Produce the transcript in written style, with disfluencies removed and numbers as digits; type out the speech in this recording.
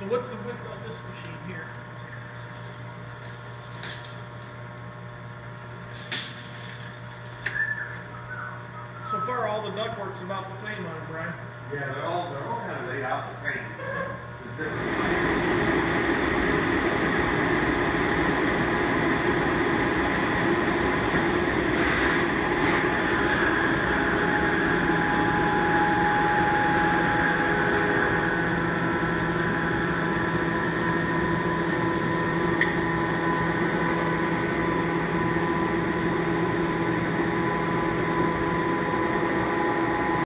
So what's the width of this machine here? So far, all the ductwork's about the same on it, Brian. Yeah, they're all kind of laid out the same. There's different